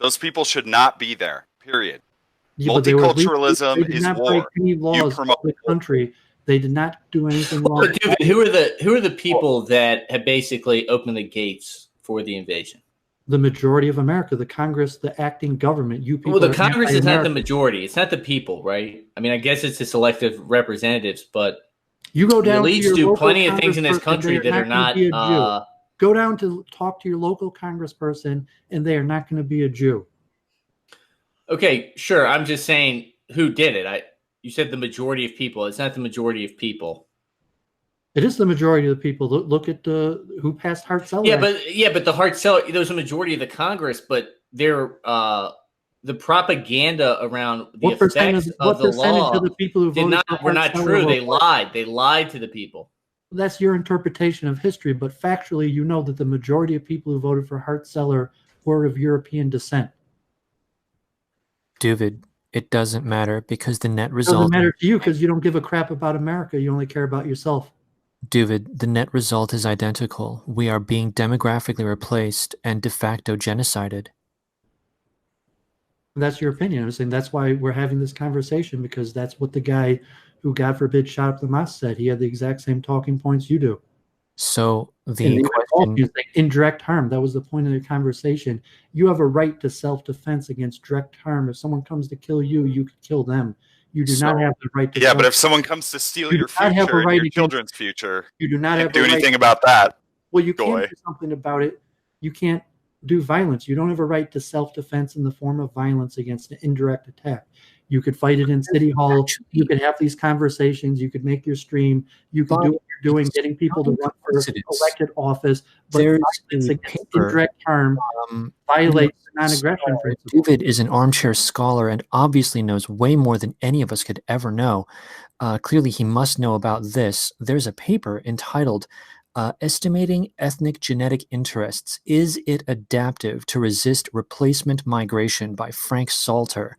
Those people should not be there, period. Yeah, but they were Multiculturalism did is not war. break any laws of the country. They did not do anything wrong. But David, who are the people that have basically opened the gates for the invasion? The majority of America, the Congress, the acting government. You people. Well, the Congress is not the majority. It's not the people, right? I mean, I guess it's the selective representatives, but you go down. The elites do plenty of things in this country that are not. Go down to talk to your local congressperson, and they are not going to be a Jew. Okay, sure. I'm just saying who did it. You said the majority of people. It's not the majority of people. It is the majority of the people. Look at who passed Hart-Celler. Yeah, but the Hart-Celler, there's a majority of the Congress, but they're the propaganda around the effects of the law of the people who voted were not true. They lied. They lied to the people. That's your interpretation of history, but factually, you know that the majority of people who voted for Hart-Celler were of European descent. David, it doesn't matter because the net result... It doesn't matter to you because you don't give a crap about America. You only care about yourself. David, the net result is identical. We are being demographically replaced and de facto genocided. That's your opinion. I'm saying that's why we're having this conversation, because that's what the guy who, God forbid, shot up the mosque said. He had the exact same talking points you do. So the question... indirect harm, that was the point of the conversation. You have a right to self-defense against direct harm. If someone comes to kill you, you could kill them. You do not have the right to... Yeah, but if someone comes to steal your future and your children's future, you do not have do anything about that. Well, you can't do something about it. You can't do violence. You don't have a right to self-defense in the form of violence against an indirect attack. You could fight it in City Hall. You could have these conversations. You could make your stream. You could do what you're doing, getting people to run for elected office. But violence against indirect harm violates the non-aggression principle. David is an armchair scholar and obviously knows way more than any of us could ever know. Clearly, he must know about this. There's a paper entitled Estimating Ethnic Genetic Interests. Is it Adaptive to Resist Replacement Migration by Frank Salter.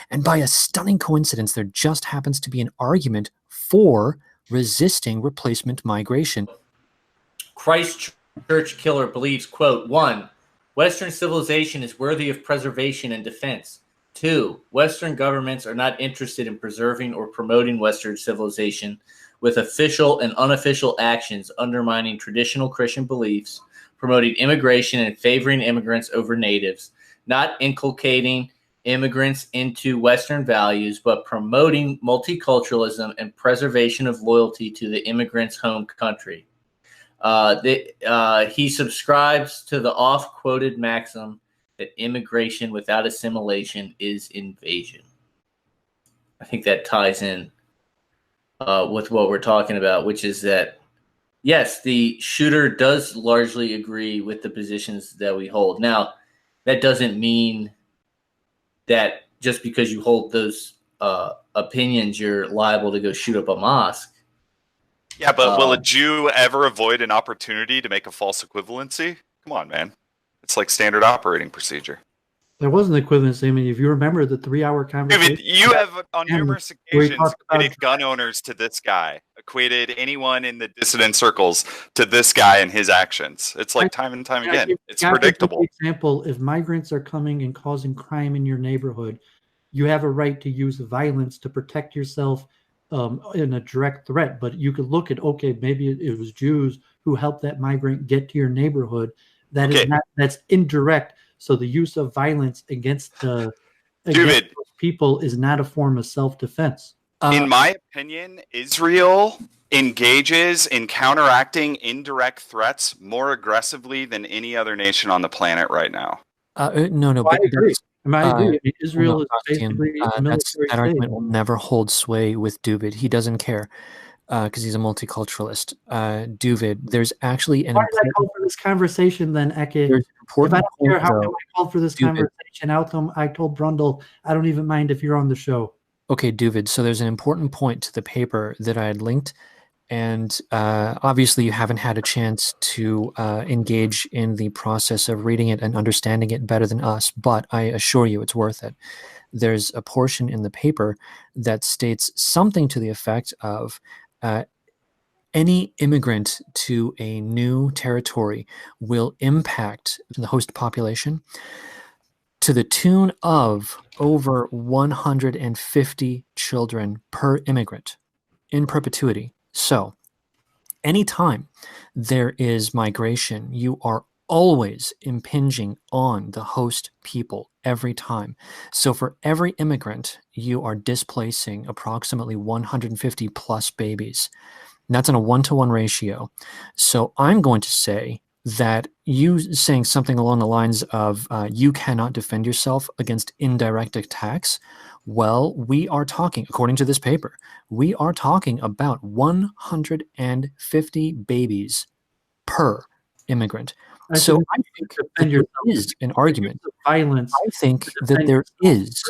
And by a stunning coincidence, there just happens to be an argument for resisting replacement migration. Christchurch killer believes, quote, 1, Western civilization is worthy of preservation and defense. 2, Western governments are not interested in preserving or promoting Western civilization with official and unofficial actions undermining traditional Christian beliefs, promoting immigration and favoring immigrants over natives, not inculcating immigrants into Western values, but promoting multiculturalism and preservation of loyalty to the immigrant's home country. He subscribes to the oft-quoted maxim that immigration without assimilation is invasion. I think that ties in with what we're talking about, which is that, yes, the shooter does largely agree with the positions that we hold. Now, that doesn't mean that just because you hold those opinions, you're liable to go shoot up a mosque. Yeah, but will a Jew ever avoid an opportunity to make a false equivalency? Come on, man. It's like standard operating procedure. There wasn't equivalency. I mean, if you remember the 3-hour conversation... David, you have on numerous occasions equated gun owners to this guy, equated anyone in the dissident circles to this guy and his actions. It's like time and time again. It's predictable. For example, if migrants are coming and causing crime in your neighborhood, you have a right to use violence to protect yourself in a direct threat. But you could look at, okay, maybe it was Jews who helped that migrant get to your neighborhood. That is not, that's indirect. So the use of violence against those people is not a form of self-defense. In my opinion, Israel engages in counteracting indirect threats more aggressively than any other nation on the planet right now. No, I agree. Israel is basically a military that argument will never hold sway with David. He doesn't care because he's a multiculturalist. David, there's actually an... Why did I call for this conversation then, Eke? If I don't care how I called for this conversation, I told Brundle, I don't even mind if you're on the show. Okay, David, so there's an important point to the paper that I had linked, and obviously you haven't had a chance to engage in the process of reading it and understanding it better than us, but I assure you it's worth it. There's a portion in the paper that states something to the effect of any immigrant to a new territory will impact the host population to the tune of over 150 children per immigrant in perpetuity. So anytime there is migration, you are always impinging on the host people every time. So for every immigrant, you are displacing approximately 150 plus babies. And that's in a 1-to-1 ratio. So I'm going to say that you saying something along the lines of you cannot defend yourself against indirect attacks. Well, we are talking, according to this paper, we are talking about 150 babies per immigrant. So I think that there is an argument. Violence. I think that there is.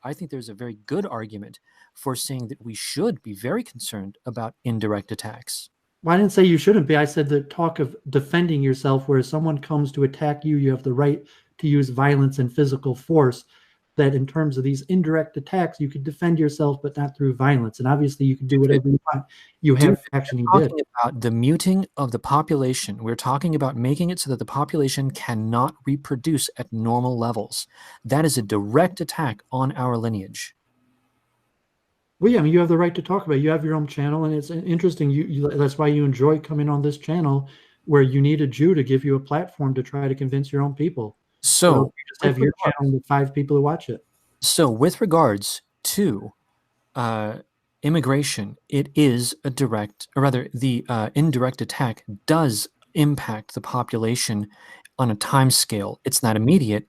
I think there's a very good argument for saying that we should be very concerned about indirect attacks. Well, I didn't say you shouldn't be. I said the talk of defending yourself, where someone comes to attack you, you have the right to use violence and physical force. That in terms of these indirect attacks, you could defend yourself, but not through violence. And obviously, you can do whatever you want. You have action. You did. Talking about the muting of the population. We're talking about making it so that the population cannot reproduce at normal levels. That is a direct attack on our lineage. Well, yeah, I mean, you have the right to talk about it. You have your own channel, and it's interesting. That's why you enjoy coming on this channel, where you need a Jew to give you a platform to try to convince your own people. So you just have your channel with 5 people who watch it. So with regards to immigration, it is a direct, or rather the indirect attack does impact the population on a time scale. It's not immediate,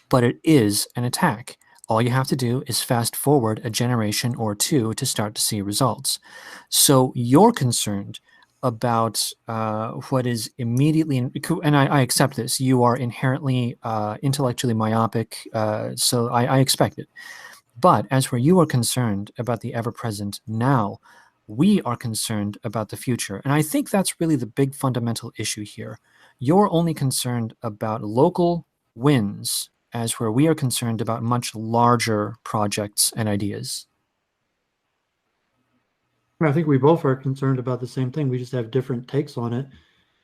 but it is an attack. All you have to do is fast forward a generation or 2 to start to see results. So you're concerned about what is immediately, and I accept this, you are inherently intellectually myopic, so I expect it. But as where you are concerned about the ever-present now, we are concerned about the future. And I think that's really the big fundamental issue here. You're only concerned about local wins, as where we are concerned about much larger projects and ideas. I think we both are concerned about the same thing. We just have different takes on it.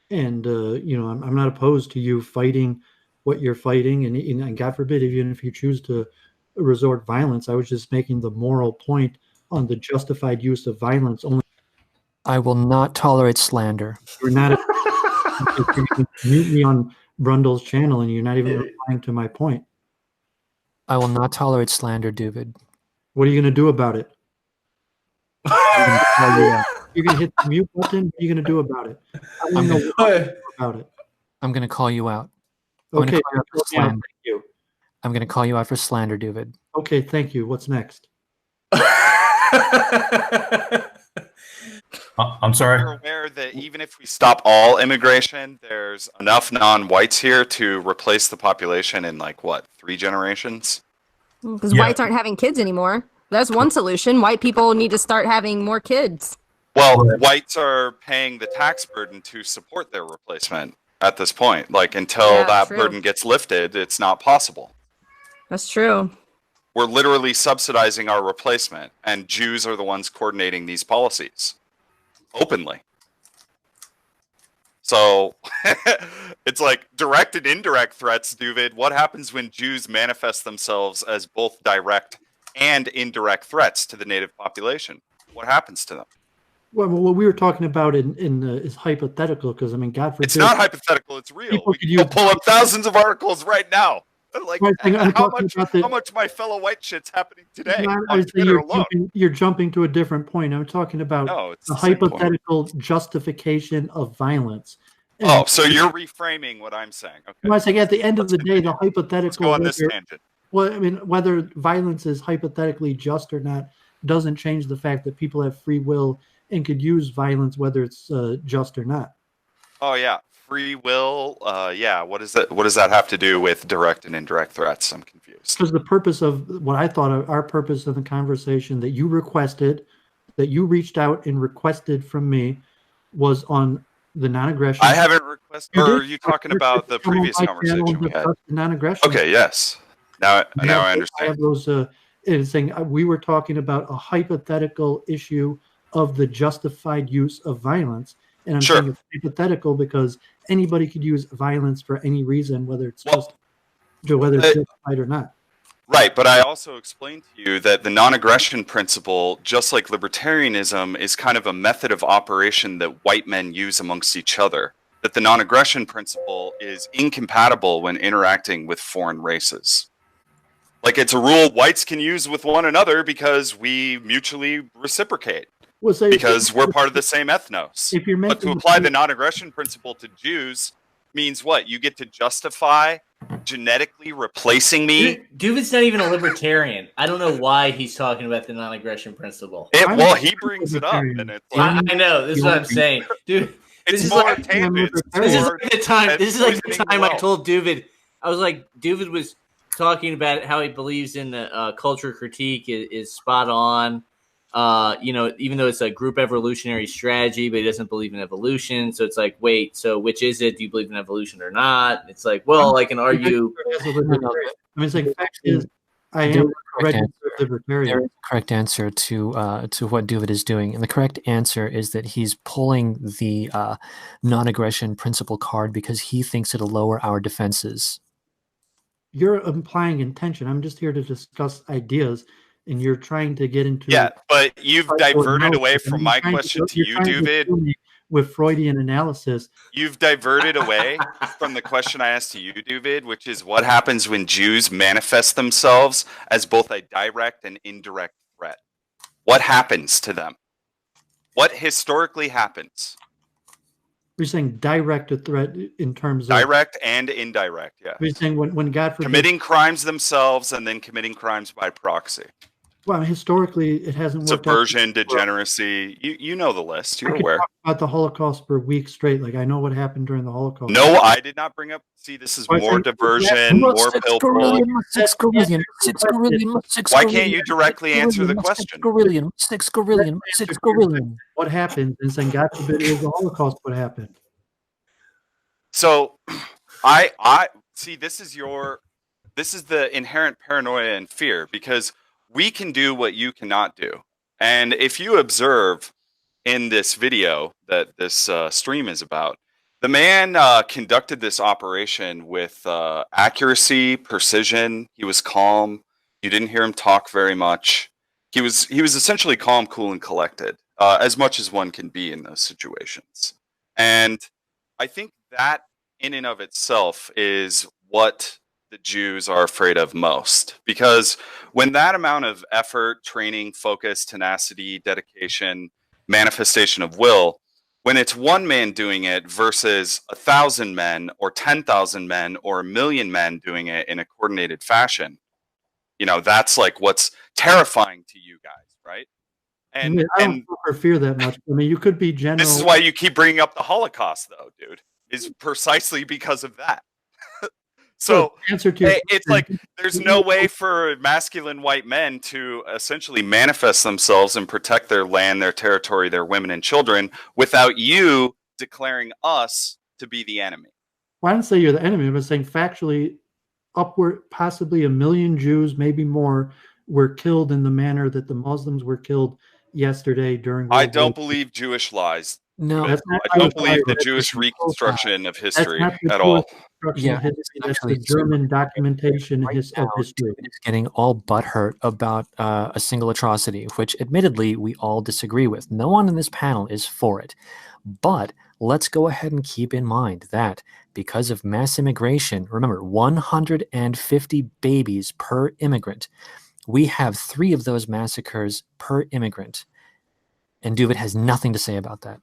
And, I'm not opposed to you fighting what you're fighting. And God forbid, even if you choose to resort violence, I was just making the moral point on the justified use of violence. Only I will not tolerate slander. You're not mute me on Brundle's channel, and you're not even replying to my point. I will not tolerate slander, David. What are you going to do about it? You're going to hit the mute button. What are you going to do about it? I want to know about it. I'm going to call you out. Okay. Thank you. I'm going to call you out for slander, David. Okay, thank you. What's next? I'm sorry. You're aware that even if we stop all immigration, there's enough non-whites here to replace the population in 3 generations? Because whites aren't having kids anymore. That's one solution. White people need to start having more kids. Well, whites are paying the tax burden to support their replacement at this point. Until that burden gets lifted, it's not possible. That's true. We're literally subsidizing our replacement, and Jews are the ones coordinating these policies openly. So it's like direct and indirect threats, David. What happens when Jews manifest themselves as both direct and indirect threats to the native population? What happens to them? Well, what we were talking about is hypothetical, because God forbid. It's not hypothetical. It's real. We can pull up thousands of articles right now. How much my fellow white shit's happening today on Twitter alone? You're jumping to a different point. I'm talking about the hypothetical justification of violence. And so you're reframing what I'm saying. Okay. Well, I say at the end of the day, the hypothetical. Let's go on this tangent. Well, whether violence is hypothetically just or not doesn't change the fact that people have free will and could use violence, whether it's just or not. Oh yeah. Free will, What does that have to do with direct and indirect threats? I'm confused. Because the purpose of what I thought our purpose of the conversation that you requested, that you reached out and requested from me, was on the non-aggression. I haven't requested. Or are you talking about the previous conversation we had? Non-aggression. Okay. Yes. Now I understand. I have those. Saying we were talking about a hypothetical issue of the justified use of violence. And I'm saying it's hypothetical because anybody could use violence for any reason, whether it's just. whether it's justified or not. Right, but I also explained to you that the non-aggression principle, just like libertarianism, is kind of a method of operation that white men use amongst each other. That the non-aggression principle is incompatible when interacting with foreign races. Like, it's a rule whites can use with one another because we mutually reciprocate. Well, say, Because we're part of the same ethnos. if you're But to making apply the non-aggression principle to Jews means what? You get to justify genetically replacing me? Duvid's not even a libertarian. I don't know why he's talking about the non-aggression principle. Well, he brings it up, and it's like, I know. This is what I'm saying, dude. it's is more like- tangents. This is more like the time. This is like the poisoning time well. I told Duvid. I was like, Duvid was talking about how he believes in the culture critique is spot on. Even though it's a group evolutionary strategy, but he doesn't believe in evolution. So it's like, wait, so which is it? Do you believe in evolution or not? It's like, well, I can argue. I mean, it's like, fact is, I am a registered libertarian. There is a correct answer to what Duvid is doing, and the correct answer is that he's pulling the non-aggression principle card because he thinks it'll lower our defenses. You're implying intention. I'm just here to discuss ideas, and you're trying to get into Yeah, but you've diverted away from my question to you, Duvid. With Freudian analysis. You've diverted away from the question I asked to you, Duvid, which is what happens when Jews manifest themselves as both a direct and indirect threat? What happens to them? What historically happens? You're saying direct a threat in terms of Direct and indirect, yeah. You're saying when God forgives, Committing crimes themselves and then committing crimes by proxy. well, historically it hasn't worked. Subversion, degeneracy. You know the list. You're I could aware. talk about the Holocaust for weeks straight. Like, I know what happened during the Holocaust. No, I did not bring up. See, this is more diversion, more pill pull. Why can't you directly answer the question? What happened? And saying, God forbid it was the Holocaust, what happened? So, I see. This is the inherent paranoia and fear, because we can do what you cannot do. And if you observe in this video that this stream is about, the man conducted this operation with accuracy, precision. He was calm. You didn't hear him talk very much. He was essentially calm, cool, and collected, as much as one can be in those situations. And I think that in and of itself is what the Jews are afraid of most, because when that amount of effort, training, focus, tenacity, dedication, manifestation of will, when it's one man doing it versus 1,000 men or 10,000 men or 1,000,000 men doing it in a coordinated fashion, that's like what's terrifying to you guys, right? And I don't fear that much. I mean, you could be general. This is why you keep bringing up the Holocaust, though, dude, is precisely because of that. So answer to it's like there's no way for masculine white men to essentially manifest themselves and protect their land, their territory, their women and children without you declaring us to be the enemy. Well, I didn't say you're the enemy. I was saying factually, upward, possibly 1 million Jews, maybe more, were killed in the manner that the Muslims were killed yesterday during. I don't believe Jewish lies. No, That's not I don't Jewish believe lies. the Jewish reconstruction of That's history not the at all. Jewish reconstruction Yeah, of history. That's actually, the German documentation of history. David is getting all butthurt about a single atrocity, which admittedly we all disagree with. No one in this panel is for it. But let's go ahead and keep in mind that because of mass immigration, remember, 150 babies per immigrant, we have 3 of those massacres per immigrant. And Duvid has nothing to say about that.